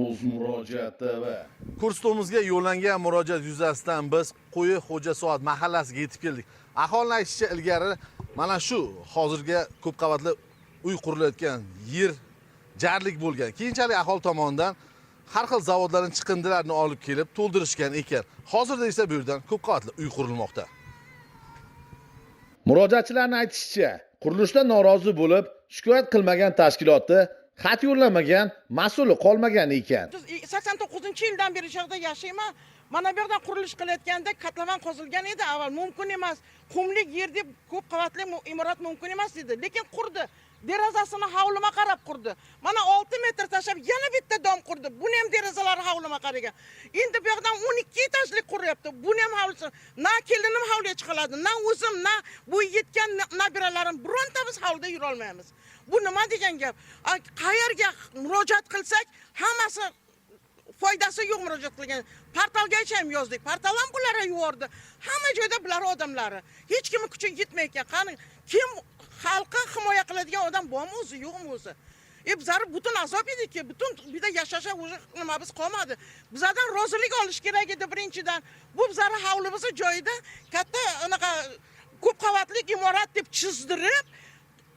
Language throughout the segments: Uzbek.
Rus murojaat TV. Kurstomizga yo'llangan murojaat yuzasidan biz Qo'yi Xo'jasoat mahallasiga yetib keldik. Aholining aytishicha, ilgari mana shu hozirgi ko'p qavatli uy qurilayotgan yer jarlik bo'lgan. Keyinchalik aholi tomonidan har xil zavodlarning chiqindilarini olib kelib to'ldirishgan ekan. Hozirda esa bu yerdan ko'p qavatli uy qurilmoqda. Murojaatchilarning aytishicha, qurilishdan norozi bo'lib, shikoyat qilmagan tashkilotni xat yo'llamagan, mas'uli qolmagan ekan. 89-yildan beri shu yerda yashayman. Mana bu yerdan qurilish qilayotganda katlaman qozilgan edi avval, mumkin emas. Qumlik yer deb ko'p qavatli imorat mumkin emas edi, lekin qurdi. Derazasini hovlima qarab qurdi. Mana 6 metr tashab yana bitta dom qurdi. Buni ham derazalari hovlima qaragan. Endi bu yerdan 12 etajli quryapti. Buni ham hovlisi. Na kelinim hovliga chiqiladi, na o'zim, na bu yetgan nabiralarim birontamiz hovlida yura olmaymiz. Bu nima degan gap? Qayerga murojaat qilsak, hammasi foydasi yo'q murojaat qilgan. Portalgacha ham yozdik. Portal ham bularga yubordi. Hamma joyda bular odamlari. Hech kimning kuchi yetmayotgan. Qani kim xalqqa himoya qiladigan odam bormi o'zi, yo'qmi o'zi? Bizlar butun azob ediki, butun bitta yashasha o'zi nimamiz qolmadi. Bizlardan rozilik olish kerak edi birinchidan. Bu bizlar hovlimizni joyida katta anaqa ko'p qavatli imorat deb chizdirib,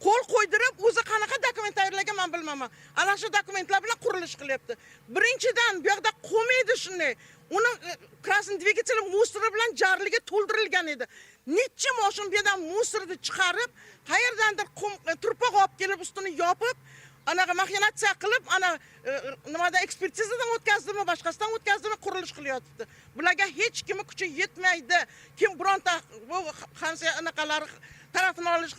qo'l qo'ydirib, o'zi qanaqa dokument tayyorlagan men bilmayman. Ana shu dokumentlar bilan qurilish qilyapti. Birinchidan bu yoqda qo'maydi shunday. Uni krasный двигатель musori bilan jarliga to'ldirilgan edi. Necha mashin bu yerdan musorni chiqarib, qayerdandir turpoq olib kelib ustini yopib, anaqa maxinatsiya qilib, ana nimada ekspertizadan o'tkazdimi, boshqasidan o'tkazdimi qurilish qilyapti. Bularga hech kimning kuchi yetmaydi. Kim bironta bu qancha anaqalar tarafini olish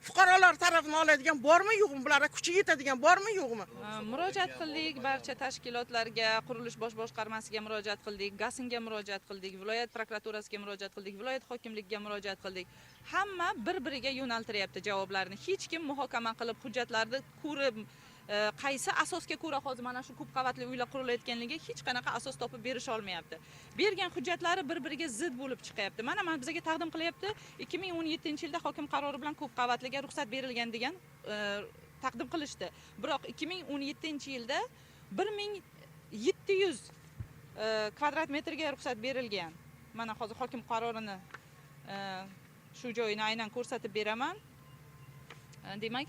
fuqarolar tarafini oladigan bormi yo'qmi, bularga kuchi yetadigan bormi yo'qmi? Murojaat qildik barcha tashkilotlarga, qurilish bosh boshqarmasiga murojaat qildik, GASinga murojaat qildik, viloyat prokuraturasiga murojaat qildik, viloyat hokimligiga murojaat qildik. Hamma bir-biriga yo'naltiryapti javoblarni. Hech kim muhokama qilib hujjatlarni ko'rib, qaysi asosga ko'ra hozir mana shu ko'p qavatli uylar qurilayotganligiga hech qanaqa asos topib berisha olmayapti. Bergan hujjatlari bir-biriga zid bo'lib chiqyapti. Mana bizga taqdim qilyapti. 2017-yilda hokim qarori bilan ko'p qavatliga ruxsat berilgan degan taqdim qilishdi. Biroq 2017-yilda 1700 kvadrat metrga ruxsat berilgan. Mana hozir hokim qarorini shu joyini aynan ko'rsatib beraman. Demak,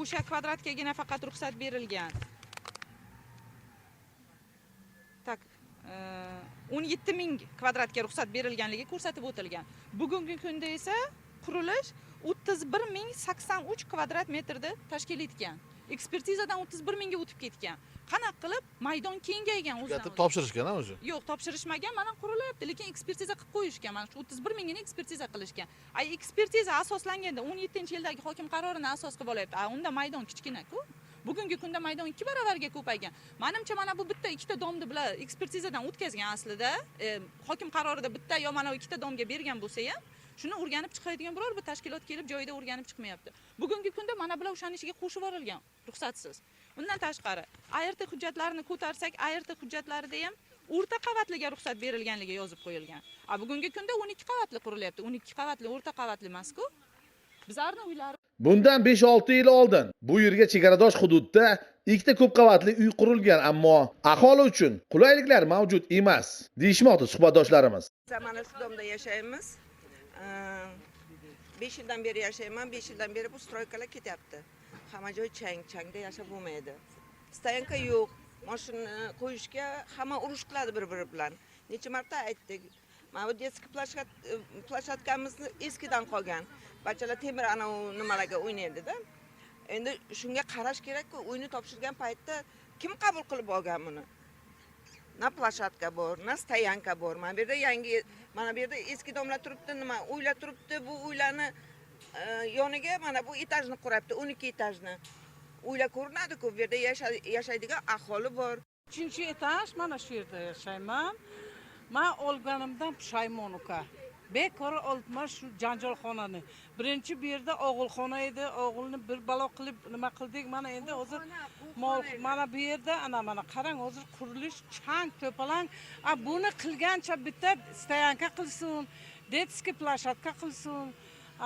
o'sha kvadratgagina faqat ruxsat berilgan. Tak, 17.000 kvadratga ruxsat berilganligi ko'rsatib o'tilgan. Bugungi kunda esa qurilish 31.083 kvadrat metrda tashkil etgan. Ekspertizadan 31.000 ga o'tib ketgan. Qanaqa qilib maydon kengaygan o'zidan. Topshirishgan o'zi. Yo'q, topshirishmagan, mana qurilyapti, lekin ekspertiza qilib qo'yishgan. Mana shu 31.000 ga ekspertiza qilishgan. Ekspertiza asoslanganda 17-yildagi hokim qarorini asos qilib olyapti. Unda maydon kichkina-ku. Bugungi kunda maydon 2 baravarga ko'paygan. Menimcha mana bu bitta ikkita domni bilan ekspertizadan o'tkazgan aslida. Hokim qarorida bitta yo mana ikkita domga bergan bo'lsa ham, shuni o'rganib chiqadigan biror bir tashkilot kelib joyida o'rganib chiqmayapti. Bugungi kunda mana bular o'shaning ishiga qo'shib yuborilgan, ruxsatsiz. Undan tashqari, ART hujjatlarini ko'tarsak, ART hujjatlarida ham o'rta qavatliga ruxsat berilganligi yozib qo'yilgan. Bugungi kunda 12 qavatli qurilyapti. 12 qavatli, o'rta qavatli emas-ku. Bizlarning uylari Bundan 5-6 yil oldin bu yerga chegaradosh hududda ikkita ko'p qavatli uy qurilgan, ammo aholi uchun qulayliklar mavjud emas, deyishmoqda suhbatdoshlarimiz. Mana shu domda yashaymiz. 5 yildan beri yashayman. 5 yildan beri bu stroykalar ketyapti. Hamma joy changda yashab bo'lmaydi. Stoyanka yo'q. Mashina qo'yishga hamma urush qiladi bir-biri bilan. Necha marta aytdik. Mana bu детский plashatkamizni eskidan qolgan. Bachchalar temir ana nimalarga o'ynaydi-da. Endi shunga qarash kerak-ku, uyni topshirgan paytda kim qabul qilib olgan buni? Na plashatka bor, na stoyanka bor. Mana bu yerda yangi, mana bu yerda eski domlar turibdi, nima uylar turibdi. Bu uylarni yoniga mana bu etajni quribdi, 12 etajni. Uylar ko'rinadi-ku, bu yerda yashaydigan aholi bor. 3-etaj mana shu yerda yashayman. Men olganimdan pushaymon uka. Bekor oltma shu janjolxonani. Birinchi bu yerda o'g'ilxona edi, o'g'ilni bir balo qilib nima qildik. Mana endi hozir mana bu yerda mana qarang, hozir qurilish chang to'palang. Buni qilgancha bitta stoyanka qilsin, детский plashatka qilsin.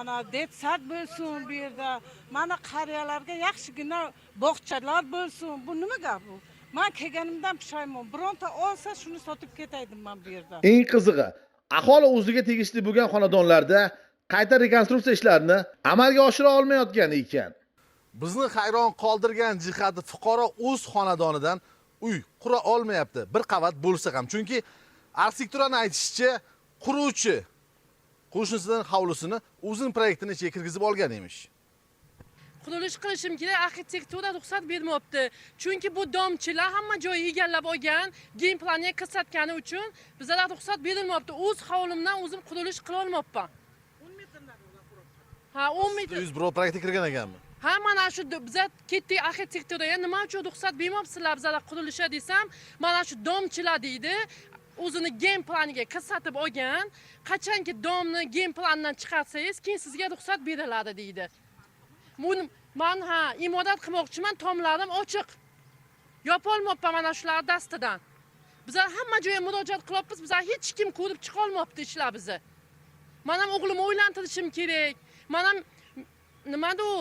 ana detsat bo'lsin bu yerda. Mana qariyalarga yaxshigina bog'chalar bo'lsin. Bu nima gap bu? Men kelganimdan pushaymon. Bironta olsa shuni sotib ketaydim men bu yerda. Eng qizig'i, aholi o'ziga tegishli bo'lgan xonadonlarda qayta rekonstruksiya ishlarini amalga oshira olmayotgan ekan. Bizni hayron qoldirgan jihati fuqaro o'z xonadonidan uy qura olmayapti. Bir qavat bo'lsa ham. Chunki arxitekturani aytishicha, quruvchi qo'shnisidan hovlisini o'zining proyektini ichiga kirgizib olgan emish. Qurilish qilishim kerak, arxitektura ruxsat bermayapti. Chunki bu domchilar hamma joyni egallab olgan, gen planga ko'rsatgani uchun bizlarga ruxsat berilmayapti. O'z hovlimdan o'zim qurilish qila olmayapman. 10 metrlar qurib. Ha, 10 metr. Yuz birov proyektga kirgan ekanmi? Ha, mana shu bizlar ketdik arxitekturaga, nima uchun ruxsat bermayapsizlar bizlarga qurilishga desam, mana shu domchilar deydi. O'zini gen planiga ko'rsatib olgan, qachonki domni gen plandan chiqarsangiz, keyin sizga ruxsat beriladi deydi. Men imorat qilmoqchiman, tomlarim ochiq. Yopolmayapman mana shular dastidan. Bizlar hamma joyga murojaat qilyapmiz, bizlar hech kim ko'rib chiqa olmayapti ishlar bizni. Men ham o'g'limni o'ylantirishim kerak. Men ham nimada u?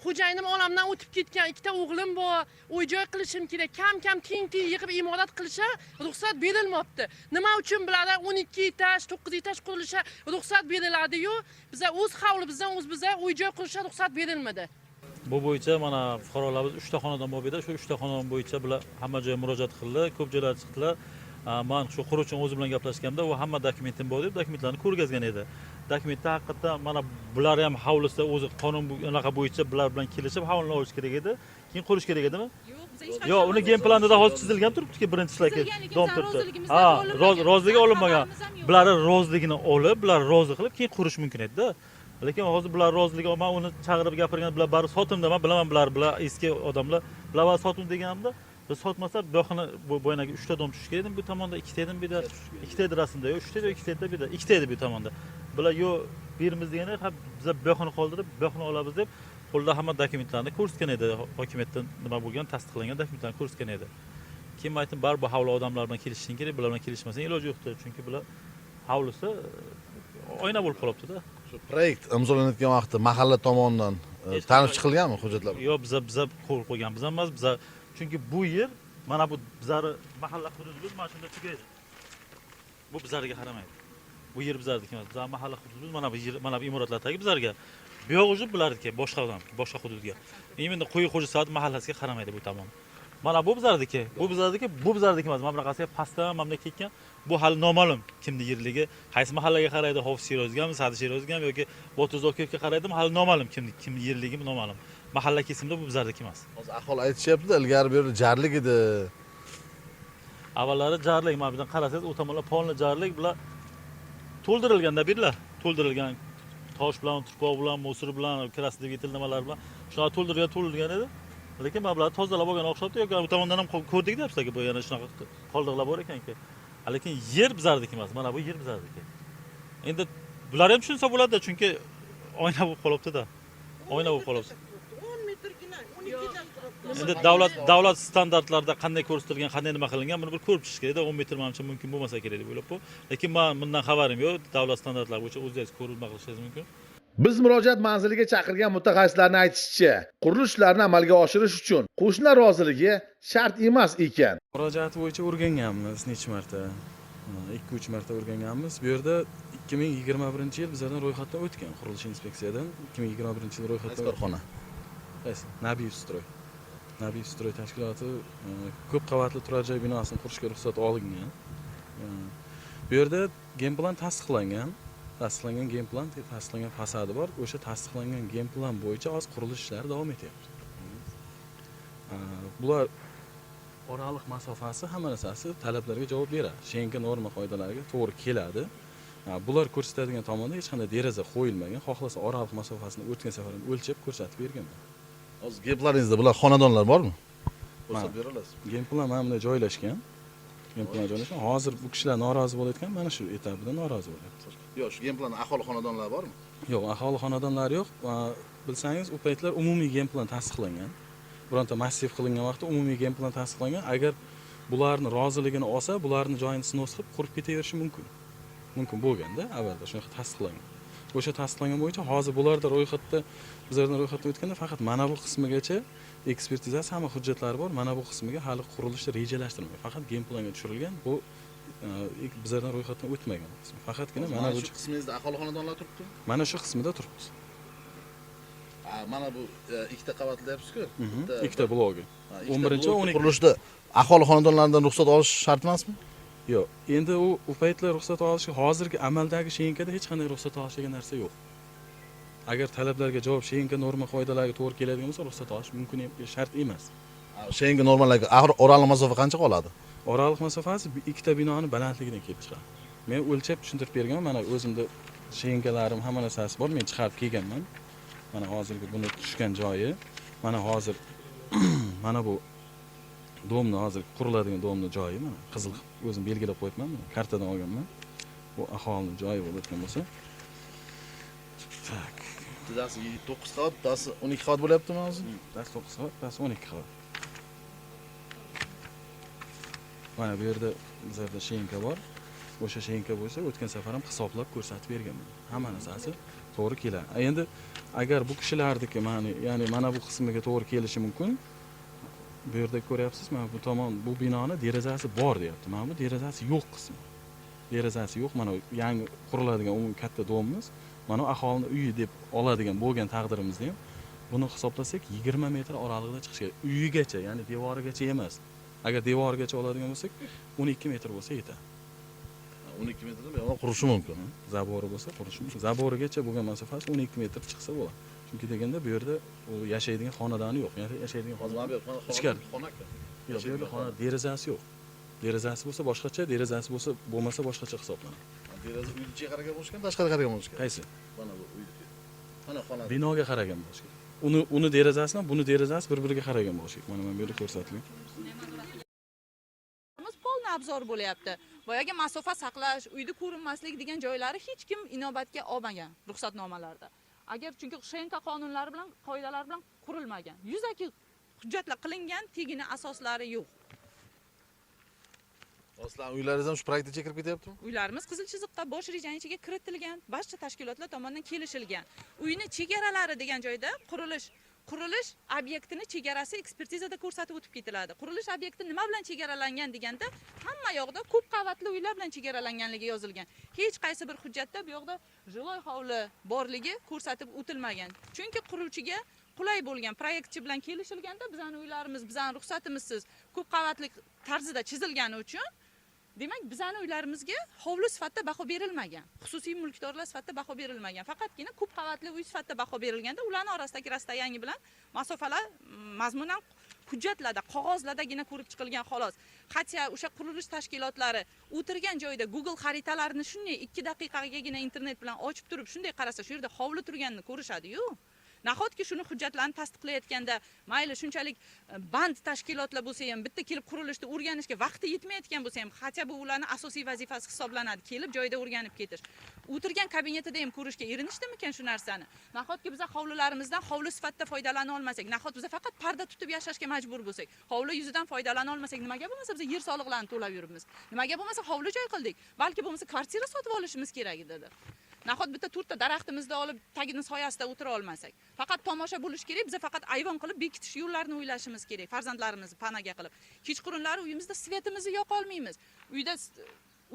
Xo'jayinim olamdan o'tib ketgan, ikkita o'g'lim bor. Uy-joy qilishim kerak. Kam-kam tiyin-tiyin yig'ib imorat qilishga ruxsat berilmayapti. Nima uchun bularga 12 etaj, 9 etaj qurilishga ruxsat beriladi-yu, bizlar o'z hovlimizdan bizlar uy-joy qurishga ruxsat berilmadi. Bu bo'yicha mana fuqarolarimiz 3 ta xonadon bor edi. Shu 3 ta xonadon bo'yicha bular hamma joyga murojaat qildi, ko'p joylar chiqdilar. Men shu quruvchim o'zi bilan gaplashganda, u hamma dokumentim bor deb dokumentlarni ko'rgazgan edi. Dokumentda haqiqatan mana bular ham hovlisida o'zi qonun unaqa bo'yicha bular bilan kelishib hovlini olish kerak edi. Keyin qurish kerak edimi? Yo'q, biz hech qachon Yo'q, uni gen planida hozir chizilgan turibdi-ki, birinchisidagi dom turibdi. Ha, roziligi olinmagan. Bular roziligini olib, bular rozi qilib keyin qurish mumkin edi-da. Lekin hozir bular roziligi, men uni chaqirib gapirgan, bular bari sotimda, men bilaman bular eski odamlar. Bular sotim deganimda, biz sotmasa bu yoqni bo'ynaga 3 ta dom tushish kerak edi, bu tomonda 2 ta edi, bu yerda 2 ta edi rasmda, yo'q 3 ta edi, 2 ta edi, bu yerda 2 ta edi bu tomonda. Bular yo'q beramiz degani, biz bu yoqni qoldirib, bu yoqni olamiz deb qo'lda hamma dokumentlarni ko'rsatgan edi. Hokimiyatdan nima bo'lgan, tasdiqlangan dokumentlarni ko'rsatgan edi. Keyin men aytdim, baribir hovli odamlar bilan kelishishing kerak, bular bilan kelishmasang iloji yo'qdir, chunki bular hovlisi oyna bo'lib qolibdi-da. Shu proyekt imzolanayotgan vaqtda mahalla tomonidan tanib chiqilganmi hujjatlar? Yo'q, biz qo'l qo'ygan biz emas, biz chunki bu yer mana bu bizari mahalla hududimiz mana shunda tugaydi. Bu bizlarga qaramaydi. Bu yer bizlarniki emas. Bizlar mahalla hududimiz mana bu imoratlar tagi bizlarga. Bu yoq o'zi bularniki, boshqa hududga. Endi qo'yi xo'ja soat mahallasiga qaramaydi bu tomon. Mana bu bizlarniki, bu bizlarniki emas. Mana bunaqasiga pastdan mamlakatga bu hali noma'lum kimni yerligi, qaysi mahallaga qaraydi, Hovuz Sherozgami, Sadi Sherozgami yoki Botir Zokiyevga qaraydimi, hali noma'lum kimni yerligi noma'lum. Mahalla kesimda bu bizlarniki emas. Hozir aholi aytishyapti, ilgari bu yerda jarlik edi. Avvallari jarlik, mana bizdan qarasangiz, u tomonlar polni jarlik, bular to'ldirilganda birlar, to'ldirilgan tosh bilan, turpoq bilan, musor bilan, krasni deb yetil nimalar bilan shunaqa to'ldirilgan edi. Lekin mana bular tozalab olgan o'xshabdi, yoki bu tomondan ham ko'rdik-da bizlarga bu yana shunaqa qoldiqlar bor ekan-ki. Lekin yer bizlarniki emas, mana bu yer bizlarniki. Endi bular ham tushunsa bo'ladi, chunki oyna bo'lib qolibdi-da. Oyna bo'lib qolibdi. 10 metrgina, 12 etaj turibdi. Endi davlat standartlarida qanday ko'rsatilgan, qanday nima qilingan, buni bir ko'rib chiqish kerak-da. 10 metr menimcha mumkin bo'lmasa kerak deb o'ylab bu. Lekin men bundan xabarim yo'q. Davlat standartlari bo'yicha o'zingiz ko'rib qilishingiz mumkin. Biz murojaat manziliga chaqirgan mutaxassislarning aytishicha, qurilishlarni amalga oshirish uchun qo'shnilar roziligi shart emas ekan. Murojaat bo'yicha o'rganganmiz necha marta. 2-3 marta o'rganganmiz. Bu yerda 2021-yil bizlardan ro'yxatdan o'tgan qurilish inspeksiyadan 2021-yil ro'yxatdan Korxona. Qaysi? Nabiyev Stroy. Nabiyev Stroy tashkiloti ko'p qavatli turar joy binosini qurishga ruxsat olingan. Bu yerda gen plan tasdiqlangan gen plan, tasdiqlangan fasadi bor. O'sha tasdiqlangan gen plan bo'yicha hozir qurilish ishlari davom etyapti. Bular oraliq masofasi hamma narsasi talablarga javob beradi. Schengen norma qoidalariga to'g'ri keladi. Bular ko'rsatadigan tomonda hech qanday deraza qo'yilmagan. Xohlasa oraliq masofasini o'tgan safar o'lchab ko'rsatib bergan. Hozir geplaringizda bular xonadonlar bormi? Ko'rsatib bera olasiz. Gen plan mana bunda joylashgan. Hozir bu kishilar norozi bo'layotgan, mana shu etapida norozi bo'lyapti. Yo'q, shu gen plan aholi xonadonlari bormi? Yo'q, aholi xonadonlari yo'q. Bilsangiz, u paytlar umumiy gen plan tasdiqlangan. Bironta massiv qilingan vaqtda umumiy gen plan tasdiqlangan. Agar bularni roziligini olsa, bularni joyini snos qilib qurib ketaverishi mumkin. Mumkin bo'lganda, avvalda shunaqa tasdiqlangan. o'sha tasdiqlangan bo'yicha hozir bularda ro'yxatda bizlardan ro'yxatdan o'tganda faqat mana bu qismigacha ekspertizasi hamma hujjatlari bor. Mana bu qismiga hali qurilishni rejalashtirilmagan. Faqat game planga tushirilgan. Bu bizlardan ro'yxatdan o'tmagan qism. Faqatgina mana bu qismingizda aholi xonadonlar turibdi. mana shu qismida turibmiz. Mana bu ikkita qavatli deyapsiz-ku. Ikkita blogi. 11-12 qurilishda aholi xonadonlaridan ruxsat olish shart emasmi? Yo'q. Endi u paytlar ruxsat olishga hozirgi amaldagi shenkada hech qanday ruxsat olish degan narsa yo'q. Agar talablarga javob shenka norma qoidalariga to'g'ri keladigan bo'lsa, ruxsat olish mumkin shart emas. Shenga normalarga axir oraliq masofa qancha qoladi? Oraliq masofasi ikkita binoni balandligidan kelib chiqadi. Men o'lchab tushuntirib berganman. Mana o'zimda shenkalarim hamma narsasi bor. Men chiqarib kelganman. Mana hozirgi buni tushgan joyi. Mana hozir mana bu domni hozir quriladigan domni joyi mana qizil o'zim belgilab qo'yibman. Kartadan olganman. Bu aholining joyi bo'lib o'tgan bo'lsa. Tak. Bittasi 9 qavat, bittasi 12 qavat bo'lyaptimi hozir? Bittasi 9 qavat, bittasi 12 qavat. Mana bu yerda bizlarda shenka bor. O'sha shenka bo'lsa, o'tgan safar ham hisoblab ko'rsatib berganman. Hamma narsasi to'g'ri keladi. Endi agar bu kishilarniki ya'ni mana bu qismiga to'g'ri kelishi mumkin. Bu yerda ko'ryapsiz, mana bu tomon bu binoni derazasi bor deyapti. Mana bu derazasi yo'q qismi. Derazasi yo'q. Mana yangi quriladigan umumiy katta domimiz. Mana aholining uyi deb oladigan bo'lgan taqdirimizda ham buni hisoblasak 20 metr oralig'ida chiqish kerak. Uyigacha, ya'ni devorigacha emas. Agar devorigacha oladigan bo'lsak, 12 metr bo'lsa yetadi. 12 metrda bu yoqda qurishi mumkin. Zabori bo'lsa qurishi mumkin. Zaborigacha bo'lgan masofasi 12 metr chiqsa bo'ladi. Chunki deganda bu yerda u yashaydigan xonadoni yo'q. Ya'ni yashaydigan Hozir bu ichkari. xonaka. Yo'q, bu yerda xona derazasi yo'q. Derazasi bo'lsa boshqacha, derazasi bo'lmasa boshqacha hisoblanadi. Deraza uyni ichiga qaragan bo'lish kerak, tashqariga qaragan bo'lish kerak. Qaysi? Mana bu uyni. Mana xona. Binoga qaragan bo'lish kerak. Uni derazasi bilan buni derazasi bir-biriga qaragan bo'lish kerak. Mana bu yerda ko'rsatilgan. Polni obzor bo'lyapti. Boyaga masofa saqlash, uyda ko'rinmaslik degan joylari hech kim inobatga olmagan ruxsatnomalarda. Agar chunki shenka qonunlari bilan, qoidalar bilan qurilmagan. Yuzaki hujjatlar qilingan, tegini asoslari yo'q. Sizlar uylaringiz ham shu proyektga kirib ketyaptimi? Uylarimiz qizil chiziqqa bosh rejaning ichiga kiritilgan, barcha tashkilotlar tomonidan kelishilgan. Uyni chegaralari degan joyda qurilish obyektini chegarasi ekspertizada ko'rsatib o'tib ketiladi. Qurilish obyekti nima bilan chegaralangan deganda, hamma yoqda ko'p qavatli uylar bilan chegaralanganligi yozilgan. Hech qaysi bir hujjatda bu yoqda jiloy hovli borligi ko'rsatib o'tilmagan. Chunki quruvchiga qulay bo'lgan proyektchi bilan kelishilganda bizning uylarimiz, bizning ruxsatimizsiz ko'p qavatli tarzida chizilgani uchun demak, bizning uylarimizga hovli sifatida baho berilmagan. Xususiy mulkdorlar sifatida baho berilmagan. Faqatgina ko'p qavatli uy sifatida baho berilganda, ularning orasidagi rastayangi bilan masofalar mazmunan hujjatlarda, qog'ozlardagina ko'rib chiqilgan xolos. Hatto o'sha qurilish tashkilotlari o'tirgan joyda Google xaritalarini shunday 2 daqiqagagina internet bilan ochib turib, shunday qarasa, shu yerda hovli turganini ko'rishadi-yu. Nahotki shuni hujjatlarni tasdiqlayotganda, mayli shunchalik band tashkilotlar bo'lsa ham, bitta kelib qurilishni o'rganishga vaqti yetmayotgan bo'lsa ham, hatto bu ularning asosiy vazifasi hisoblanadi, kelib joyda o'rganib ketish. O'tirgan kabinetida ham ko'rishga erinishdimikan shu narsani? Nahotki biz hovlilarimizdan hovli sifatida foydalana olmasak, nahot biz faqat parda tutib yashashga majbur bo'lsak, hovli yuzidan foydalana olmasak, nimaga bo'lmasa biz yer soliqlarini to'lab yuribmiz? Nimaga bo'lmasa hovli joy qildik? Balki bo'lmasa kvartira sotib olishimiz kerak edi. Nahot bitta to'rtta daraxtimizni olib tagini soyasida o'tira olmasak. Faqat tomosha bo'lish kerak, biz faqat ayvon qilib bekitish yo'llarini o'ylashimiz kerak, farzandlarimizni panaga qilib. Kechqurunlari uyimizda svetimizni yoqa olmaymiz. Uyda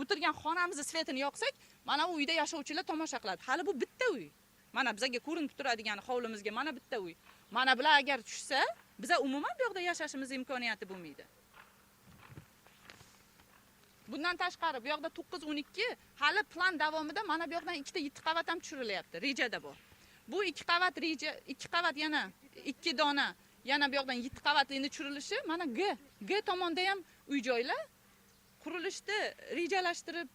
o'tirgan xonamizni svetini yoqsak, mana bu uyda yashovchilar tomosha qiladi. Hali bu bitta uy. Mana bizga ko'rinib turadigan hovlimizga mana bitta uy. Mana bular agar tushsa, biza umuman bu yoqda yashashimiz imkoniyati bo'lmaydi. Bundan tashqari bu yoqda 9-12 hali plan davomida mana bu yoqdan ikkita 7 qavat ham tushirilyapti, rejada bor. Bu 2 qavat reja, 2 qavat yana 2 dona, yana bu yoqdan 7 qavat endi tushirilishi mana G tomonda ham uy-joylar qurilishni rejalashtirib,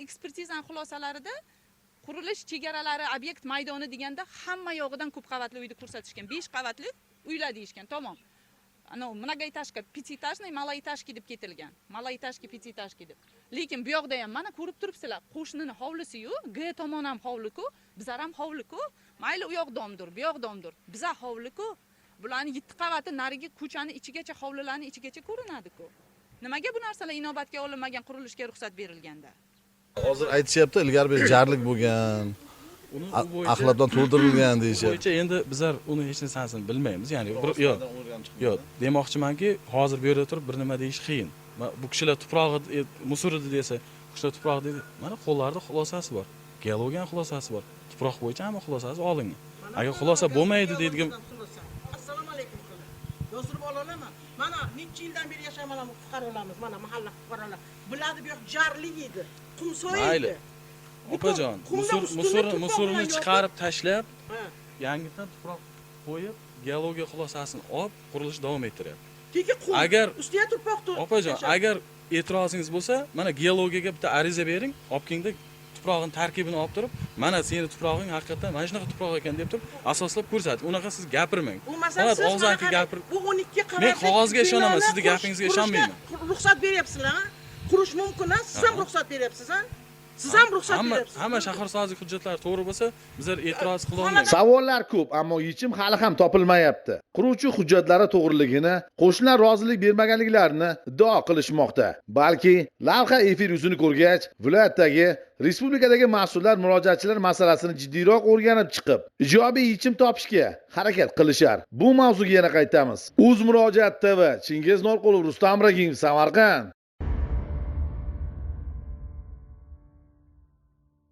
ekspertizaning xulosalarida qurilish chegaralari, obyekt maydoni deganda hamma yog'idan ko'p qavatli uyni ko'rsatishgan. 5 qavatli uylar deyishgan, tamom. Mnogoэтажка, пятиэтажный, малоэтажки deb ketilgan. Малоэтажки, пятиэтажки deb. Lekin bu yoqda ham mana ko'rib turibsizlar, qo'shnining hovlisi-yu, G tomon ham hovli-ku, bizlar ham hovli-ku. Mayli u yoq domdir, bu yoq domdir. Bizlar hovli-ku. Bularning 7 qavati narigi ko'chaning ichigacha, hovlilarning ichigacha ko'rinadi-ku. Nimaga bu narsalar inobatga olinmagan, qurilishga ruxsat berilganda? Hozir aytishyapti, ilgari bir jarlik bo'lgan. uni axlatdan to'ldirilgan deyishadi. bo'yicha endi bizlar uni hech narsasini bilmaymiz. Ya'ni yo'q, demoqchimanki, hozir bu yerda turib bir nima deyish qiyin. Bu kishilar tuprog'i musor edi desa, bu kishilar tuproq dedi. Mana qo'llarida xulosasi bor. Geologiya xulosasi bor. Tuproq bo'yicha hamma xulosasi olingan. Agar xulosa bo'lmaydi deydigan assalomu alaykum. Yozirib olaman. Mana necha yildan beri yashayman fuqarolarimiz, mana mahalla fuqarolar. Biladi bu yoq jarlik edi, qumsoy mayli. edi. Opajon, musorni chiqarib tashlab, yangidan tuproq qo'yib, geologiya xulosasini olib, qurilish davom ettiryapti. Keyin qum Agar ustiga turpoq opajon, agar e'tirozingiz bo'lsa, mana geologiyaga bitta ariza bering, olib kelingda tuprog'in tarkibini olib turib, mana seni tuprog'ing haqiqatan mana shunaqa tuproq ekan deb turib, asoslab ko'rsating. Unaqa siz gapirmang. Bu masalan siz og'zaki gapir. Bu 12 qavatli. Men qog'ozga ishonaman, sizning gapingizga ishonmayman. Ruxsat beryapsizlar, ha? Qurish mumkin-a? Siz ham ruxsat beryapsiz, ha? Siz ham ruxsat beryapsiz. Hamma shaharsozlik hujjatlari to'g'ri bo'lsa, bizlar e'tiroz qila olmaymiz. Savollar ko'p, ammo yechim hali ham topilmayapti. Quruvchi hujjatlari to'g'riligini, qo'shnilar rozilik bermaganliklarini iddao qilishmoqda. Balki lavha efir yuzini ko'rgach, viloyatdagi, respublikadagi mas'ullar murojaatchilar masalasini jiddiyroq o'rganib chiqib, ijobiy yechim topishga harakat qilishar. Bu mavzuga yana qaytamiz. Uz Murojaat TV, Chingiz Norqulov, Rustam Ragimov, Samarqand.